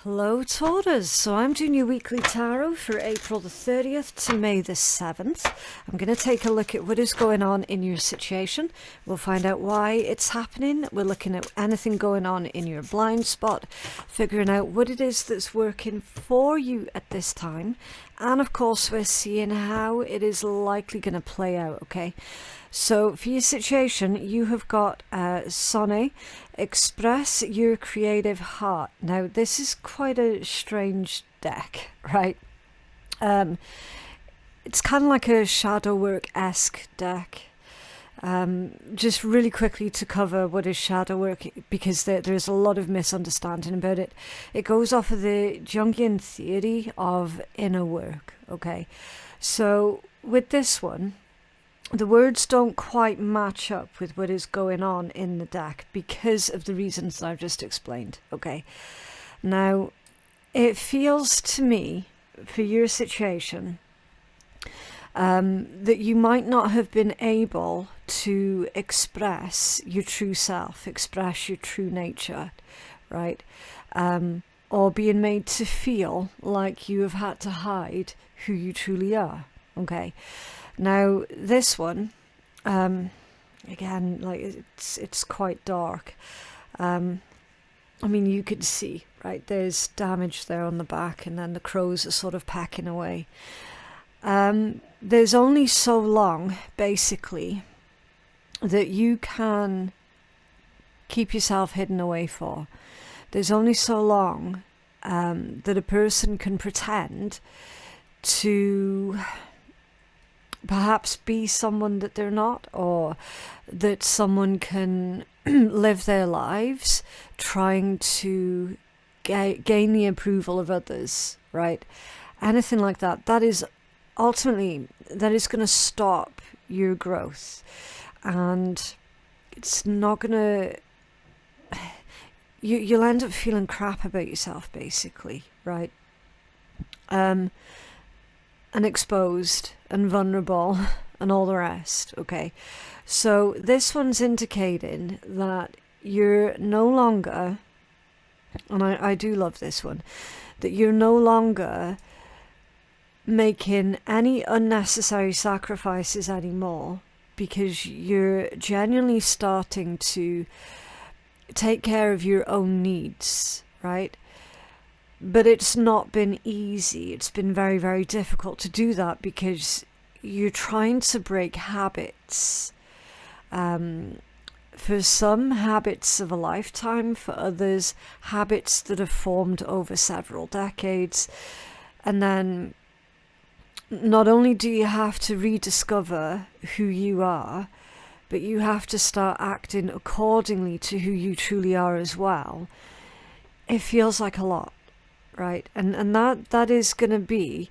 Hello Taurus, so I'm doing your weekly tarot for April the 30th to May the 7th. I'm going to take a look at what is going on in your situation. We'll find out why it's happening. We're looking at anything going on in your blind spot, figuring out what it is that's working for you at this time. And of course we're seeing how it is likely going to play out, okay? So for your situation, you have got Sonne, express your creative heart. Now this is quite a strange deck, right? It's kind of like a shadow work-esque deck. Just really quickly to cover what is shadow work, because there's a lot of misunderstanding about it. It goes off of the Jungian theory of inner work, okay? So with this one, the words don't quite match up with what is going on in the deck because of the reasons that I've just explained, okay? Now, it feels to me, for your situation, that you might not have been able to express your true self, express your true nature, right? Or being made to feel like you have had to hide who you truly are, okay? Now this one, again, like it's quite dark. I mean, you could see, right, there's damage there on the back, and then the crows are sort of pecking away. There's only so long, basically, that you can keep yourself hidden away for. There's only so long that a person can pretend to perhaps be someone that they're not, or that someone can live their lives trying to gain the approval of others, right? Anything like that, that is ultimately, that is going to stop your growth, and it's not going to, you'll end up feeling crap about yourself, basically, right? And exposed and vulnerable and all the rest, okay? So this one's indicating that you're no longer, and I do love this one, that you're no longer making any unnecessary sacrifices anymore, because you're genuinely starting to take care of your own needs, right? But it's not been easy. It's been very, very difficult to do that because you're trying to break habits. For some, habits of a lifetime. For others, habits that have formed over several decades. And then not only do you have to rediscover who you are, but you have to start acting accordingly to who you truly are as well. It feels like a lot. Right, and that is going to be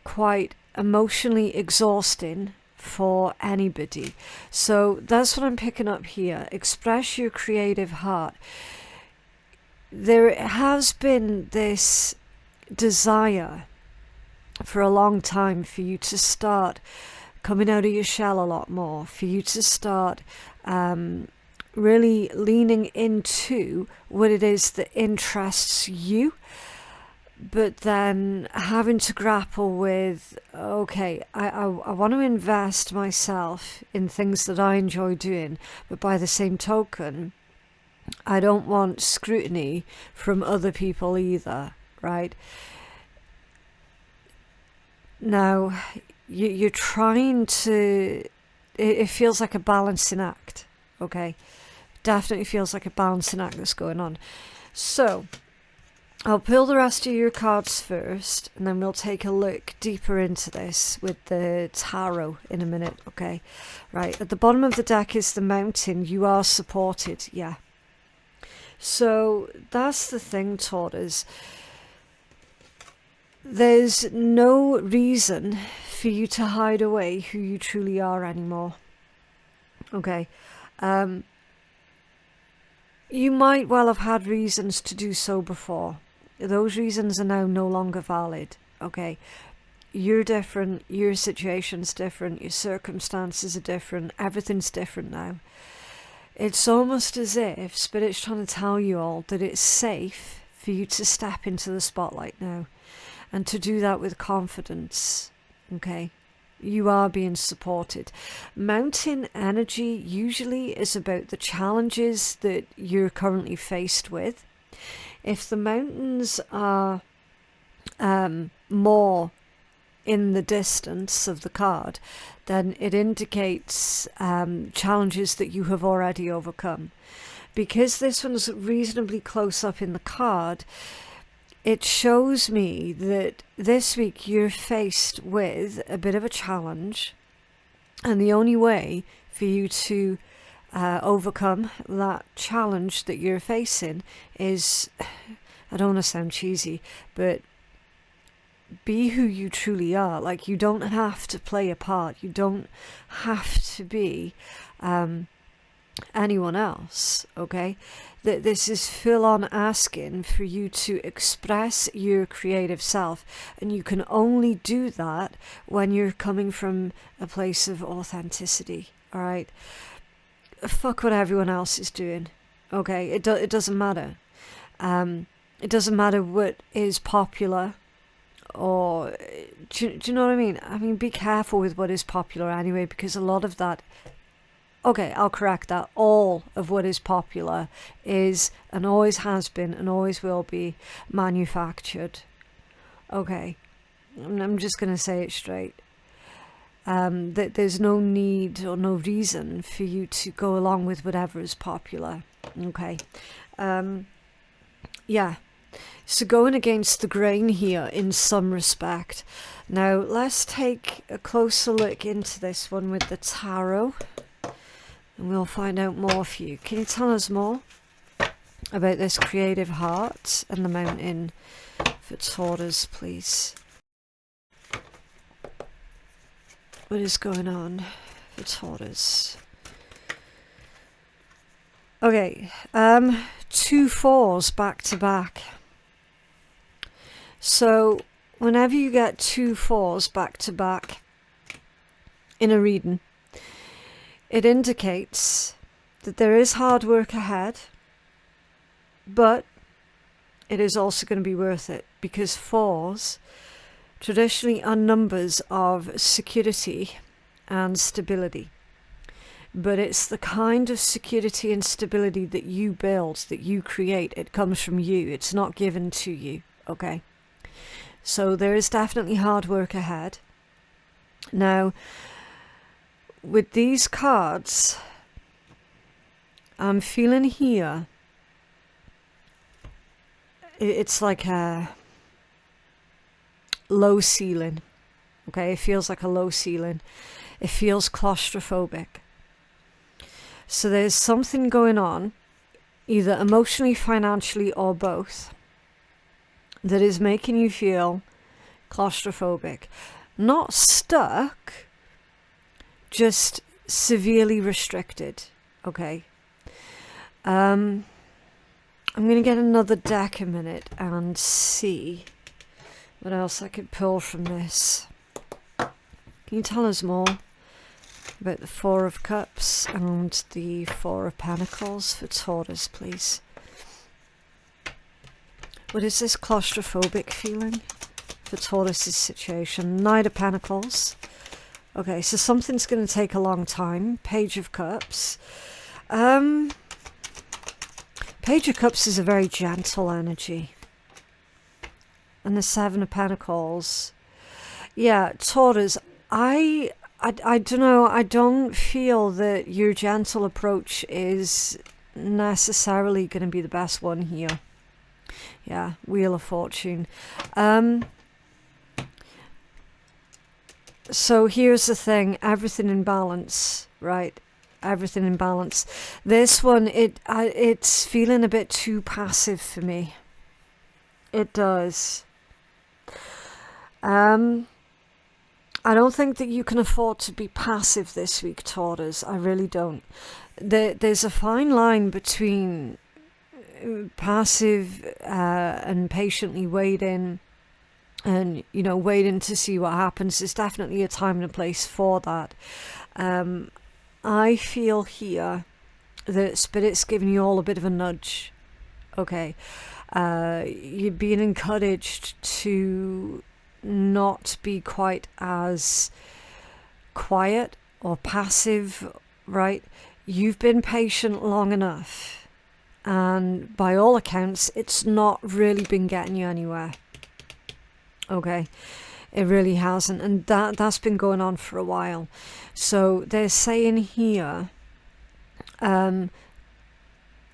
quite emotionally exhausting for anybody. So that's what I'm picking up here. Express your creative heart. There has been this desire for a long time for you to start coming out of your shell a lot more, for you to start really leaning into what it is that interests you, but then having to grapple with, okay, I want to invest myself in things that I enjoy doing, but by the same token, I don't want scrutiny from other people either, right? Now, you're trying to, it feels like a balancing act, okay? Definitely feels like a balancing act that's going on. So I'll pull the rest of your cards first, and then we'll take a look deeper into this with the tarot in a minute, okay? Right, at the bottom of the deck is the Mountain. You are supported, yeah. So that's the thing, Taurus. There's no reason for you to hide away who you truly are anymore, okay? You might well have had reasons to do so before. Those reasons are now no longer valid, okay? You're different, your situation's different, your circumstances are different, everything's different now. it's almost as if Spirit's trying to tell you all that it's safe for you to step into the spotlight now, and to do that with confidence, okay? You are being supported. Mountain energy usually is about the challenges that you're currently faced with. If the mountains are more in the distance of the card, then it indicates challenges that you have already overcome. Because this one's reasonably close up in the card, it shows me that this week you're faced with a bit of a challenge, and the only way for you to overcome that challenge that you're facing is, I don't want to sound cheesy, but be who you truly are. Like, you don't have to play a part. You don't have to be anyone else, okay? That this is full on asking for you to express your creative self, and you can only do that when you're coming from a place of authenticity. All right, fuck what everyone else is doing, okay? It doesn't matter. It doesn't matter what is popular, or do you know what I mean? I mean, be careful with what is popular anyway, because a lot of that, okay, I'll correct that, all of what is popular is, and always has been, and always will be, manufactured. Okay, I'm just going to say it straight. That there's no need or no reason for you to go along with whatever is popular. Okay, yeah. So going against the grain here in some respect. Now let's take a closer look into this one with the tarot, and we'll find out more for you. Can you tell us more about this creative heart and the mountain for Taurus, please? What is going on for Taurus? Okay, 2 4s back to back. So whenever you get 2 4s back to back in a reading, it indicates that there is hard work ahead, but it is also going to be worth it, because 4s traditionally are numbers of security and stability. But it's the kind of security and stability that you build, that you create. It comes from you. It's not given to you, okay? So there is definitely hard work ahead. Now, with these cards, I'm feeling here, it's like a low ceiling, okay? It feels like a low ceiling. It feels claustrophobic. So there's something going on, either emotionally, financially, or both, that is making you feel claustrophobic. Not stuck, just severely restricted, okay? I'm going to get another deck a minute and see what else I could pull from this. Can you tell us more about the 4 of Cups and the 4 of Pentacles for Taurus, please? What is this claustrophobic feeling for Taurus's situation? Knight of Pentacles. Okay, so something's going to take a long time. Page of Cups. Page of Cups is a very gentle energy. And the 7 of Pentacles. Yeah, Taurus, I don't know, I don't feel that your gentle approach is necessarily going to be the best one here. Yeah, Wheel of Fortune. So here's the thing, everything in balance, right? Everything in balance. This one, it's feeling a bit too passive for me. It does. I don't think that you can afford to be passive this week, Taurus. I really don't. There's a fine line between passive and patiently waiting, and, you know, waiting to see what happens. There's definitely a time and a place for that. I feel here The Spirit's giving you all a bit of a nudge. Okay. You're being encouraged to not be quite as quiet or passive, right? You've been patient long enough, and by all accounts, it's not really been getting you anywhere. Okay, it really hasn't, and that's been going on for a while. So they're saying here to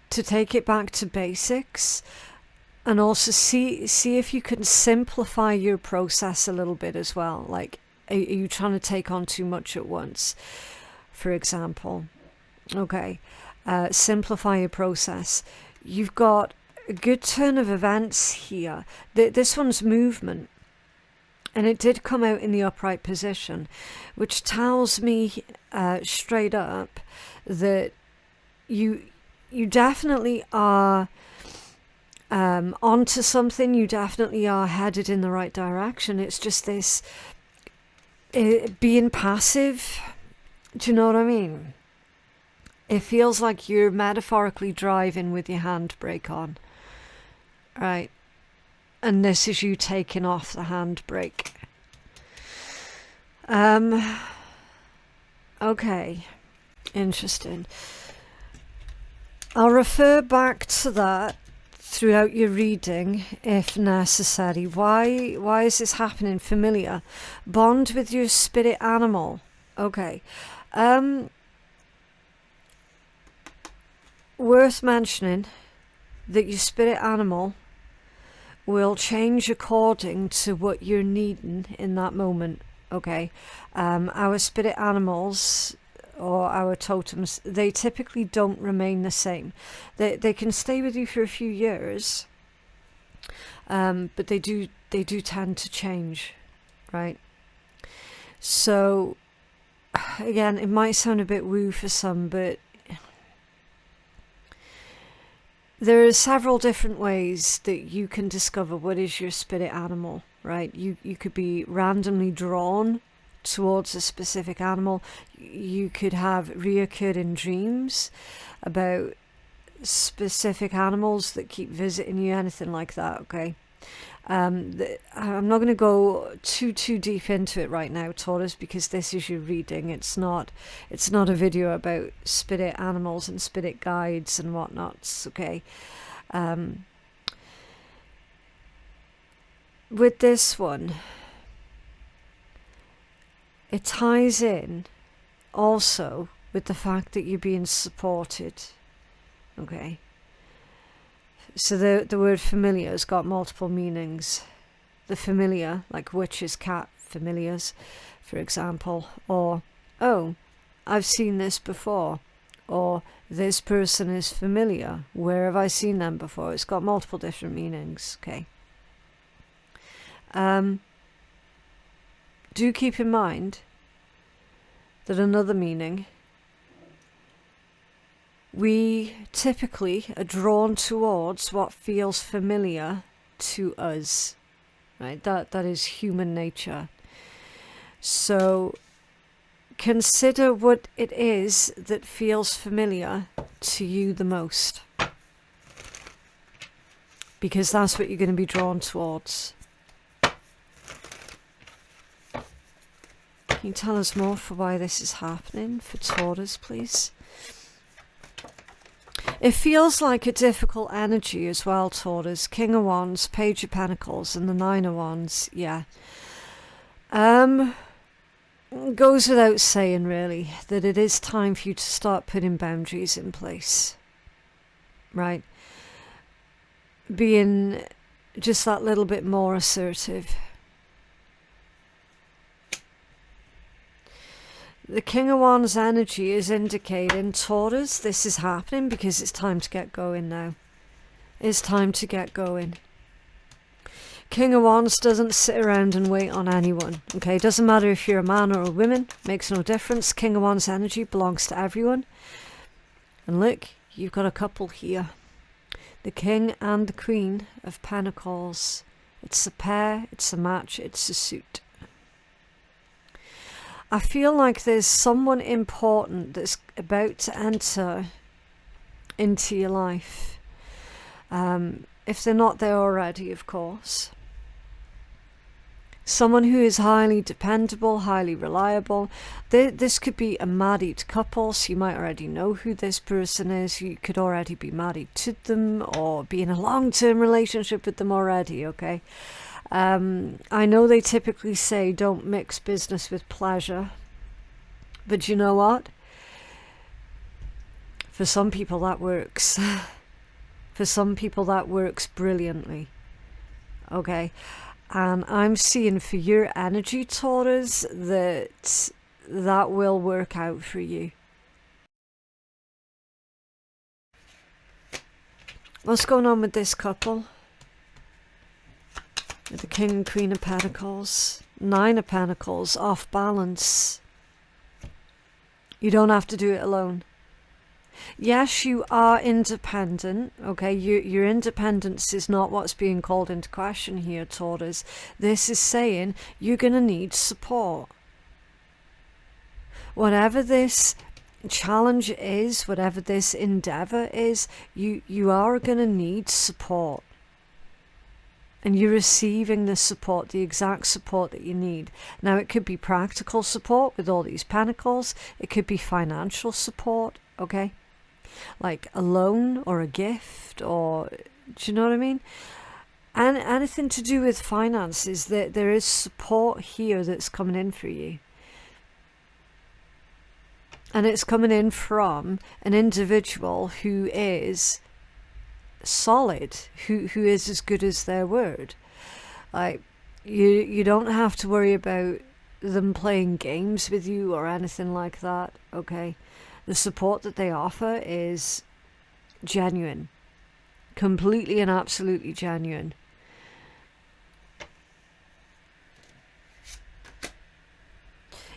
take it back to basics, and also see if you can simplify your process a little bit as well. Like, are you trying to take on too much at once, for example? Okay, simplify your process. You've got a good turn of events here. This one's movement, and it did come out in the upright position, which tells me straight up that you definitely are onto something. You definitely are headed in the right direction. It's just this being passive. Do you know what I mean? It feels like you're metaphorically driving with your handbrake on, right? And this is you taking off the handbrake. Okay, interesting. I'll refer back to that throughout your reading if necessary. Why is this happening? Familiar. Bond with your spirit animal. Okay. Worth mentioning that your spirit animal will change according to what you're needing in that moment. Okay. Our spirit animals, or our totems, they typically don't remain the same. They can stay with you for a few years, but they do tend to change, right? So again, it might sound a bit woo for some, but there are several different ways that you can discover what is your spirit animal, right? You could be randomly drawn towards a specific animal. You could have reoccurring dreams about specific animals that keep visiting you, anything like that. Okay. I'm not going to go too deep into it right now, Taurus, because this is your reading. It's not a video about spirit animals and spirit guides and whatnots. Okay. With this one, it ties in also with the fact that you're being supported. Okay. So the word familiar has got multiple meanings. The familiar, like witches, cat familiars, for example, or, oh, I've seen this before, or this person is familiar. Where have I seen them before? It's got multiple different meanings. Okay. Do keep in mind that another meaning, we typically are drawn towards what feels familiar to us, right? That is human nature. So consider what it is that feels familiar to you the most, because that's what you're going to be drawn towards. Can you tell us more for why this is happening for Taurus, please? It feels like a difficult energy as well, Taurus. King of Wands, Page of Pentacles, and the Nine of Wands. Yeah. Goes without saying, really, that it is time for you to start putting boundaries in place. Right? Being just that little bit more assertive. The King of Wands energy is indicating, Taurus, this is happening because it's time to get going now. It's time to get going. King of Wands doesn't sit around and wait on anyone. Okay, doesn't matter if you're a man or a woman, makes no difference. King of Wands energy belongs to everyone. And look, you've got a couple here. The King and the Queen of Pentacles. It's a pair, it's a match, it's a suit. I feel like there's someone important that's about to enter into your life. If they're not there already, of course. Someone who is highly dependable, highly reliable. This could be a married couple, so you might already know who this person is. You could already be married to them or be in a long-term relationship with them already, okay? I know they typically say don't mix business with pleasure, but you know what? For some people that works. For some people that works brilliantly, okay? And I'm seeing for your energy, Taurus, that will work out for you. What's going on with this couple? With the King and Queen of Pentacles, 9 of Pentacles, off balance. You don't have to do it alone. Yes, you are independent, okay? Your independence is not what's being called into question here, Taurus. This is saying you're going to need support. Whatever this challenge is, whatever this endeavor is, you are going to need support. And you're receiving the support, the exact support that you need. Now, it could be practical support with all these pentacles. It could be financial support, okay? Like a loan or a gift, or do you know what I mean? And anything to do with finances, there is support here that's coming in for you. And it's coming in from an individual who is solid, who is as good as their word. Like, you don't have to worry about them playing games with you or anything like that, okay? The support that they offer is genuine. Completely and absolutely genuine.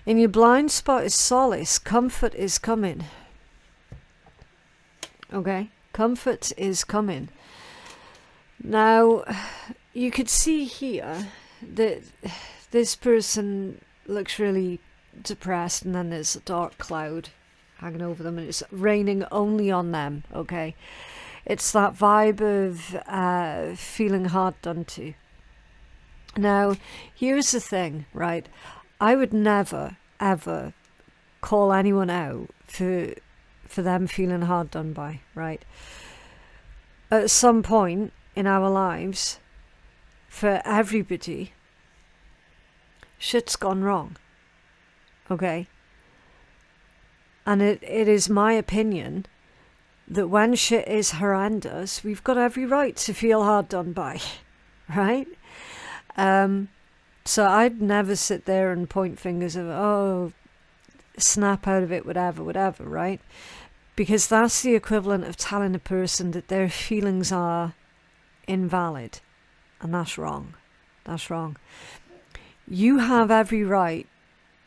In your blind spot is solace. Comfort is coming. Okay? Comfort is coming. Now, you could see here that this person looks really depressed, and then there's a dark cloud hanging over them, and it's raining only on them, okay? It's that vibe of feeling hard done to. Now, here's the thing, right? I would never, ever call anyone out for them feeling hard done by, right? At some point in our lives, for everybody, shit's gone wrong, okay? And it is my opinion that when shit is horrendous, we've got every right to feel hard done by, right? So I'd never sit there and point fingers of, oh, snap out of it, whatever, right? Because that's the equivalent of telling a person that their feelings are invalid. And that's wrong. That's wrong. You have every right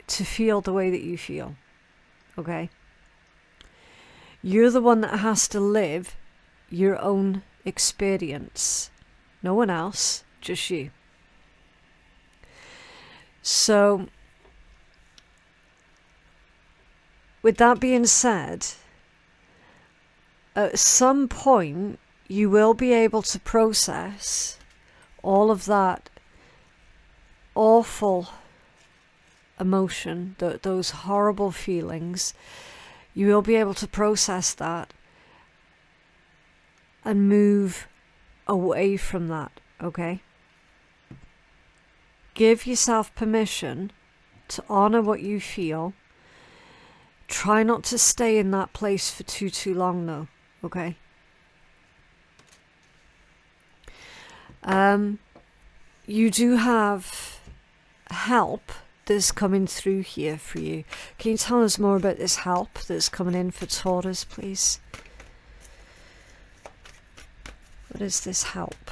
to feel the way that you feel. Okay? You're the one that has to live your own experience. No one else, just you. So, with that being said, at some point you will be able to process all of that awful emotion, those horrible feelings. You will be able to process that and move away from that, okay? Give yourself permission to honor what you feel. Try not to stay in that place for too long though, okay? You do have help that's coming through here for you. Can you tell us more about this help that's coming in for Taurus, please? What is this help?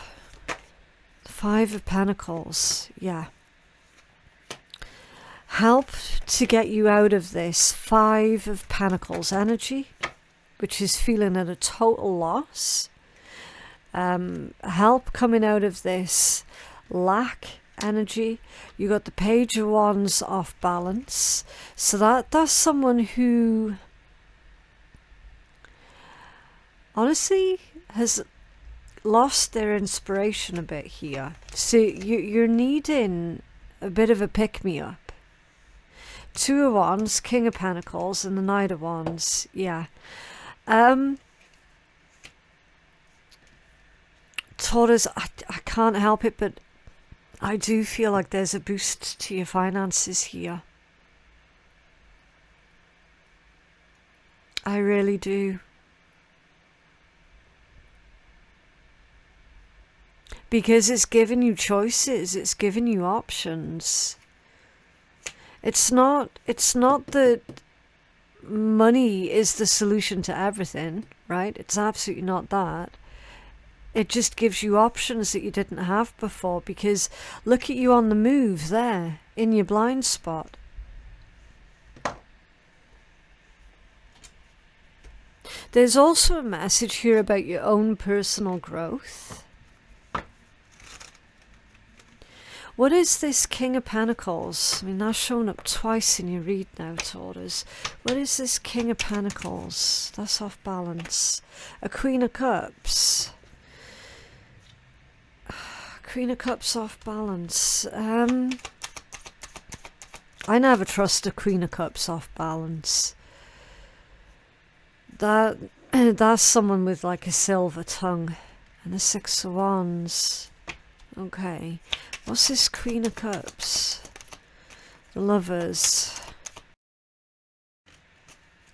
5 of Pentacles, yeah. Help to get you out of this 5 of Pentacles energy, which is feeling at a total loss. Help coming out of this lack energy. You got the Page of Wands off balance. So that's someone who honestly has lost their inspiration a bit here. So you're needing a bit of a pick-me-up. Two of Wands, King of Pentacles, and the Knight of Wands. Yeah. Taurus, I can't help it, but I do feel like there's a boost to your finances here. I really do. Because it's giving you choices, it's giving you options. It's not that money is the solution to everything, right? It's absolutely not that. It just gives you options that you didn't have before, because look at you on the move there, in your blind spot. There's also a message here about your own personal growth. What is this King of Pentacles? I mean, that's shown up twice in your read now, Taurus. What is this King of Pentacles? That's off balance. A Queen of Cups. Queen of Cups off balance. I never trust a Queen of Cups off balance. That's someone with like a silver tongue. And the Six of Wands. Okay. What's this Queen of Cups? The Lovers.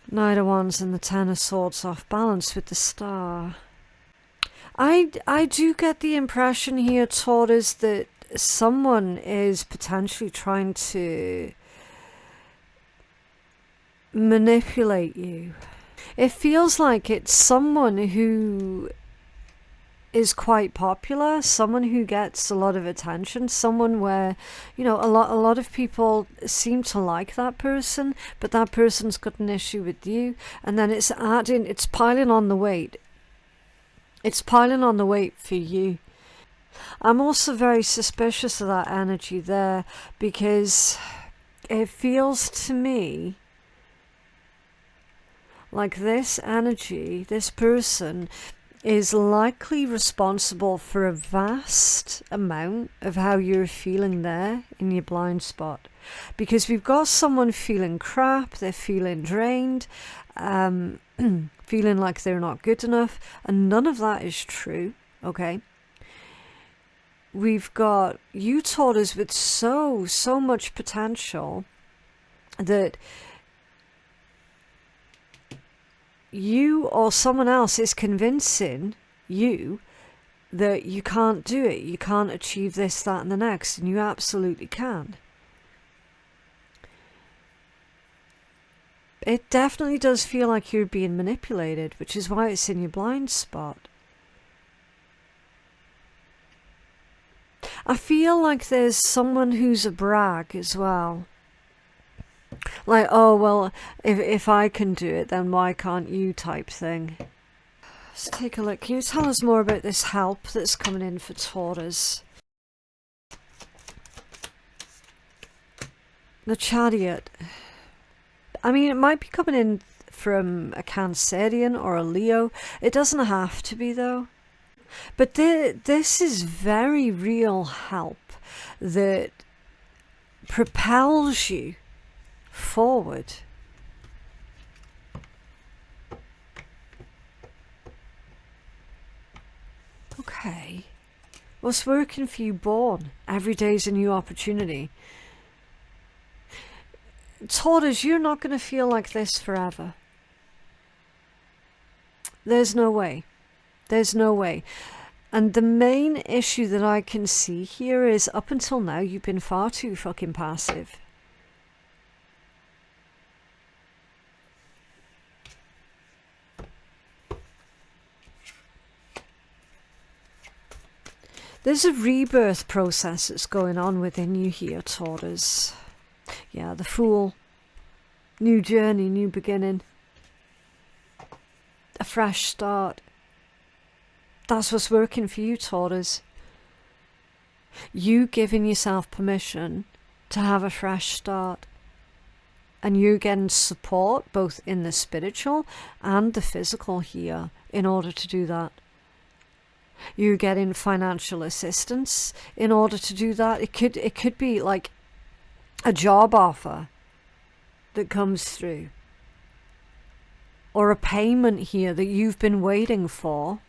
Knight of Wands and the Ten of Swords off balance with the Star. I do get the impression here, Taurus, that someone is potentially trying to manipulate you. It feels like it's someone who is quite popular, someone who gets a lot of attention, someone where, you know, a lot of people seem to like that person, but that person's got an issue with you, and then it's piling on the weight. It's piling on the weight for you. I'm also very suspicious of that energy there, because it feels to me like this energy, this person, is likely responsible for a vast amount of how you're feeling there in your blind spot. Because we've got someone feeling crap, they're feeling drained, feeling like they're not good enough, and none of that is true, okay? We've got you, Taurus, with so much potential that you or someone else is convincing you that you can't do it, you can't achieve this, that, and the next, and you absolutely can. It definitely does feel like you're being manipulated, which is why it's in your blind spot. I feel like there's someone who's a brag as well. Like, oh, well, if I can do it, then why can't you, type thing. Let's take a look. Can you tell us more about this help that's coming in for Taurus? The Chariot. I mean, it might be coming in from a Cancerian or a Leo. It doesn't have to be, though. But this is very real help that propels you forward. Okay. What's working for you, Born? Every day's a new opportunity. Taurus, you're not going to feel like this forever. There's no way. There's no way. And the main issue that I can see here is, up until now, you've been far too fucking passive. There's a rebirth process that's going on within you here, Taurus. Yeah, the Fool. New journey, new beginning. A fresh start. That's what's working for you, Taurus. You giving yourself permission to have a fresh start. And you're getting support both in the spiritual and the physical here in order to do that. You're getting financial assistance in order to do that. It could be like a job offer that comes through, or a payment here that you've been waiting for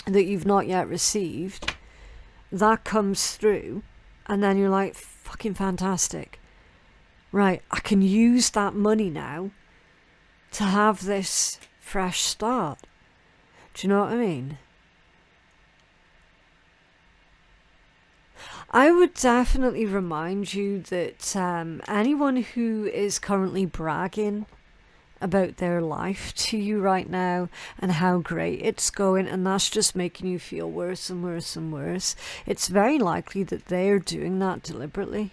that you've not yet received. That comes through, and then you're like, fucking fantastic. Right, I can use that money now to have this fresh start. Do you know what I mean? I would definitely remind you that anyone who is currently bragging about their life to you right now and how great it's going, and that's just making you feel worse and worse and worse, it's very likely that they're doing that deliberately.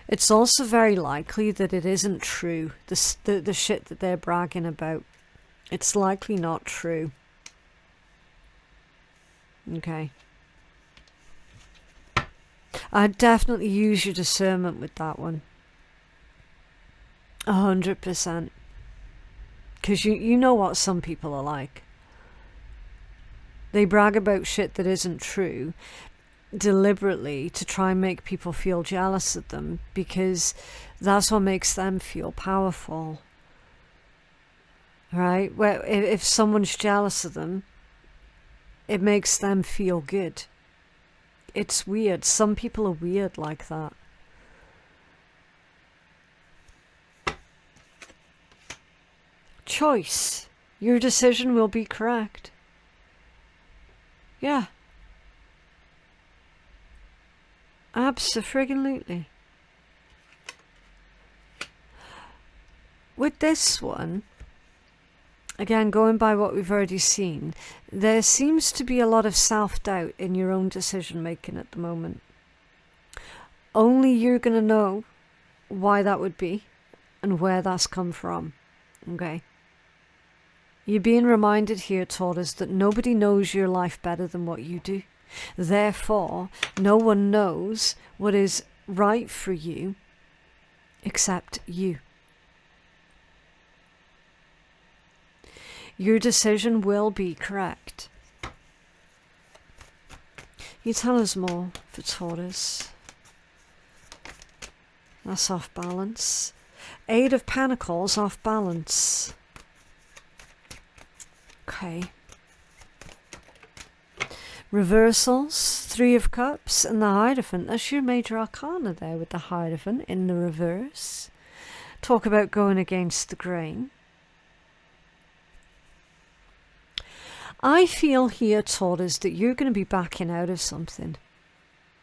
It's also very likely that it isn't true, the shit that they're bragging about. It's likely not true. Okay. I'd definitely use your discernment with that one. 100%. Because you know what some people are like. They brag about shit that isn't true deliberately to try and make people feel jealous of them, because that's what makes them feel powerful. Right? Where if someone's jealous of them, it makes them feel good. It's weird. Some people are weird like that. Choice. Your decision will be correct. Yeah. Abso-friggin-lutely. With this one, again, going by what we've already seen, there seems to be a lot of self-doubt in your own decision-making at the moment. Only you're going to know why that would be and where that's come from. Okay? You're being reminded here, Taurus, that nobody knows your life better than what you do. Therefore, no one knows what is right for you except you. Your decision will be correct. You tell us more for Taurus. That's off balance. Eight of Pentacles, off balance. Okay. Reversals, Three of Cups and the Hierophant. That's your major arcana there with the Hierophant in the reverse. Talk about going against the grain. I feel here, Taurus, that you're going to be backing out of something.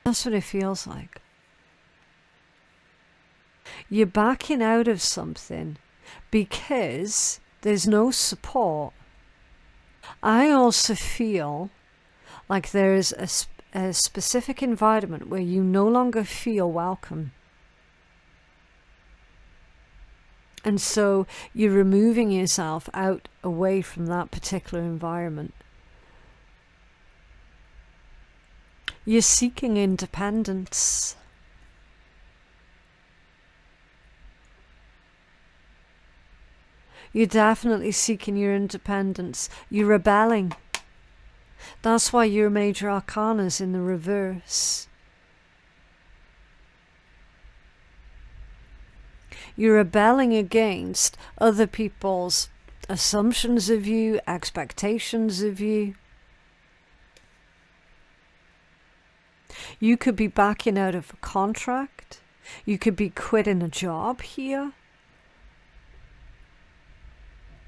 That's what it feels like. You're backing out of something because there's no support. I also feel like there's a specific environment where you no longer feel welcome. And so you're removing yourself out away from that particular environment. You're seeking independence. You're definitely seeking your independence. You're rebelling. That's why your major arcana's in the reverse. You're rebelling against other people's assumptions of you, expectations of you. You could be backing out of a contract. You could be quitting a job here.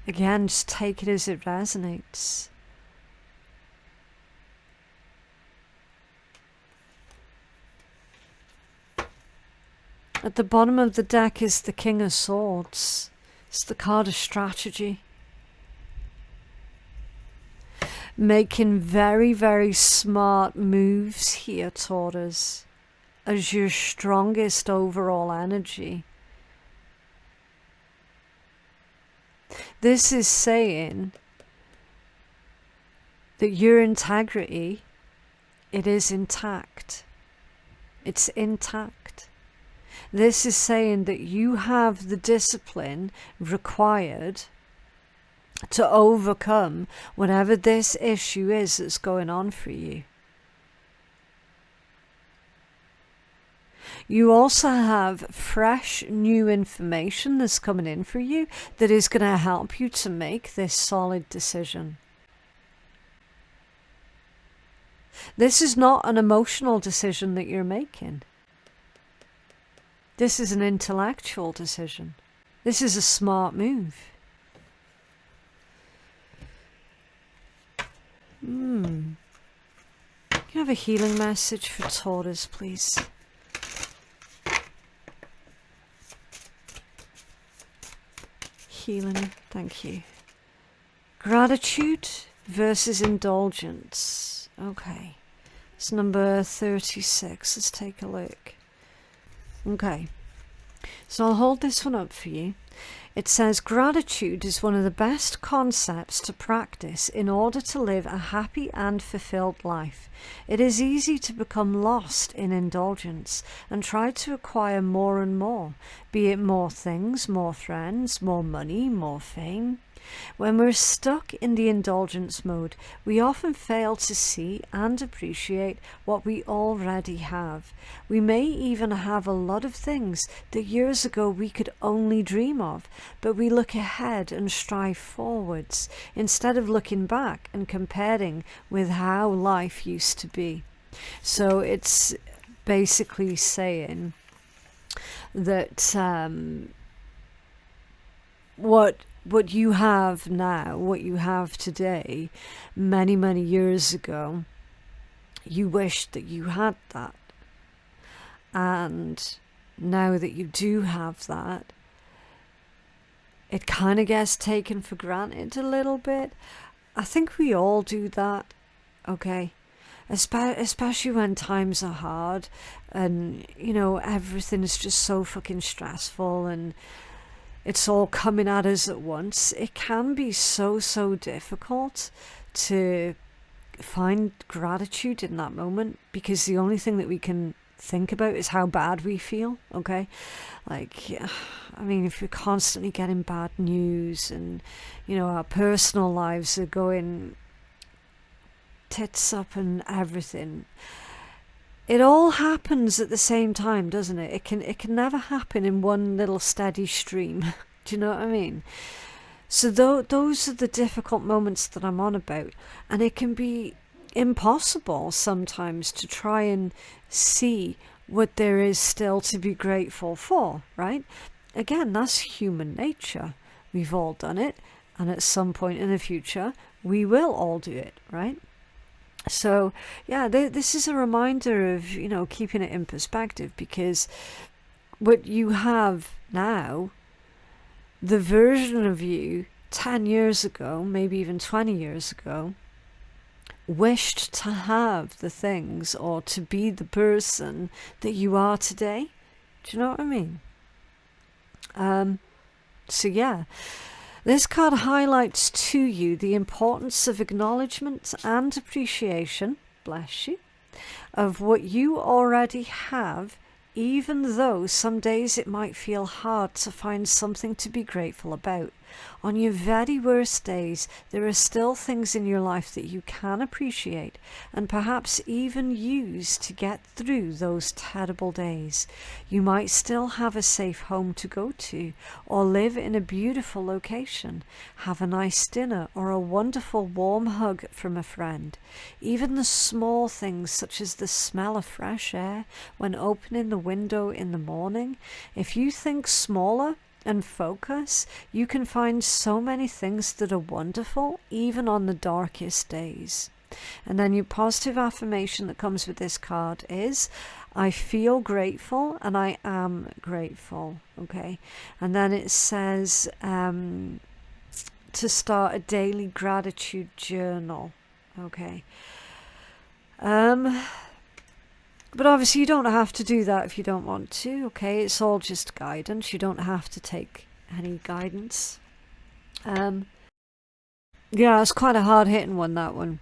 Again, just take it as it resonates. At the bottom of the deck is the King of Swords. It's the card of strategy. Making very, very smart moves here, Taurus, as your strongest overall energy. This is saying that your integrity, it is intact. It's intact. This is saying that you have the discipline required to overcome whatever this issue is that's going on for you. You also have fresh new information that's coming in for you that is going to help you to make this solid decision. This is not an emotional decision that you're making. This is an intellectual decision. This is a smart move. Can you have a healing message for Taurus, please? Healing, thank you. Gratitude versus indulgence. Okay, it's number 36. Let's take a look. Okay, so I'll hold this one up for you. It says gratitude is one of the best concepts to practice in order to live a happy and fulfilled life. It is easy to become lost in indulgence and try to acquire more and more, be it more things, more friends, more money, more fame. When we're stuck in the indulgence mode, we often fail to see and appreciate what we already have. We may even have a lot of things that years ago we could only dream of, but we look ahead and strive forwards instead of looking back and comparing with how life used to be. So it's basically saying that what you have now, what you have today, many years ago, you wished that you had that. And now that you do have that, it kind of gets taken for granted a little bit. I think we all do that, okay? Especially when times are hard and, you know, everything's just so fucking stressful and it's all coming at us at once. It can be so difficult to find gratitude in that moment, because the only thing that we can think about is how bad we feel, okay? Like, I mean, if we're constantly getting bad news and, you know, our personal lives are going tits up and everything, it all happens at the same time, doesn't it? It can never happen in one little steady stream. Do you know what I mean? So those are the difficult moments that I'm on about. And it can be impossible sometimes to try and see what there is still to be grateful for, right? Again, that's human nature. We've all done it. And at some point in the future, we will all do it, right? So, yeah, this is a reminder of, you know, keeping it in perspective, because what you have now, the version of you 10 years ago, maybe even 20 years ago, wished to have the things or to be the person that you are today. Do you know what I mean? So, yeah. This card highlights to you the importance of acknowledgement and appreciation, bless you, of what you already have, even though some days it might feel hard to find something to be grateful about. On your very worst days, there are still things in your life that you can appreciate and perhaps even use to get through those terrible days. You might still have a safe home to go to, or live in a beautiful location, have a nice dinner or a wonderful warm hug from a friend. Even the small things such as the smell of fresh air when opening the window in the morning. If you think smaller and focus, you can find so many things that are wonderful even on the darkest days. And then your positive affirmation that comes with this card is, I feel grateful and I am grateful. Okay, and then it says to start a daily gratitude journal. Okay, but obviously you don't have to do that if you don't want to, okay? It's all just guidance. You don't have to take any guidance. Yeah, it's quite a hard-hitting one, that one.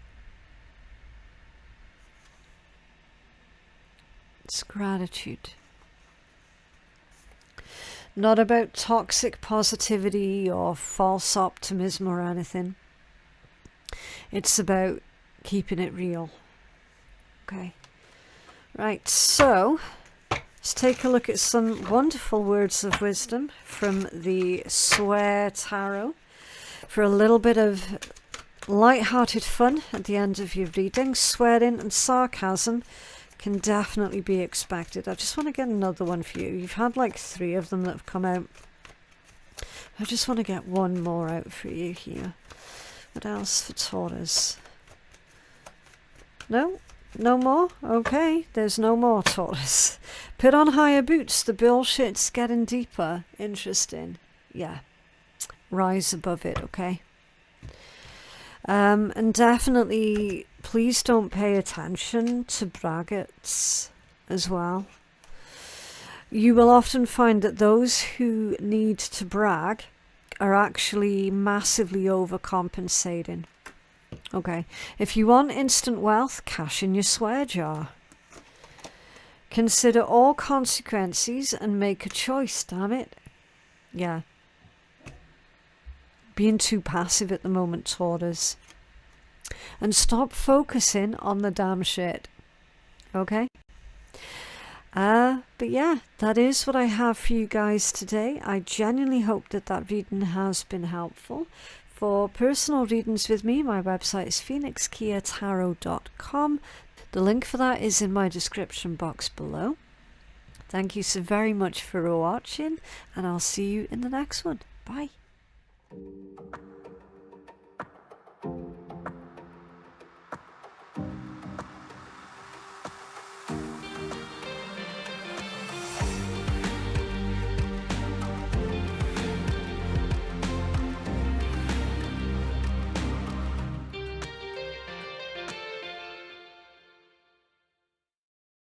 It's gratitude. Not about toxic positivity or false optimism or anything. It's about keeping it real. Okay. Right, so let's take a look at some wonderful words of wisdom from the TUES Tarot for a little bit of light-hearted fun at the end of your reading. Swearing and sarcasm can definitely be expected. I just want to get another one for you. You've had like 3 of them that have come out. I just want to get one more out for you here. What else for Taurus? No? No more? Okay, there's no more, Taurus. Put on higher boots. The bullshit's getting deeper. Interesting. Yeah. Rise above it, okay? And definitely, please don't pay attention to braggarts as well. You will often find that those who need to brag are actually massively overcompensating. Okay, if you want instant wealth, cash in your swear jar. Consider all consequences and make a choice, damn it. Yeah. Being too passive at the moment, Taurus. And stop focusing on the damn shit. Okay? But yeah, that is what I have for you guys today. I genuinely hope that that reading has been helpful. For personal readings with me, my website is phoenixkeiatarot.com. The link for that is in my description box below. Thank you so very much for watching, and I'll see you in the next one. Bye.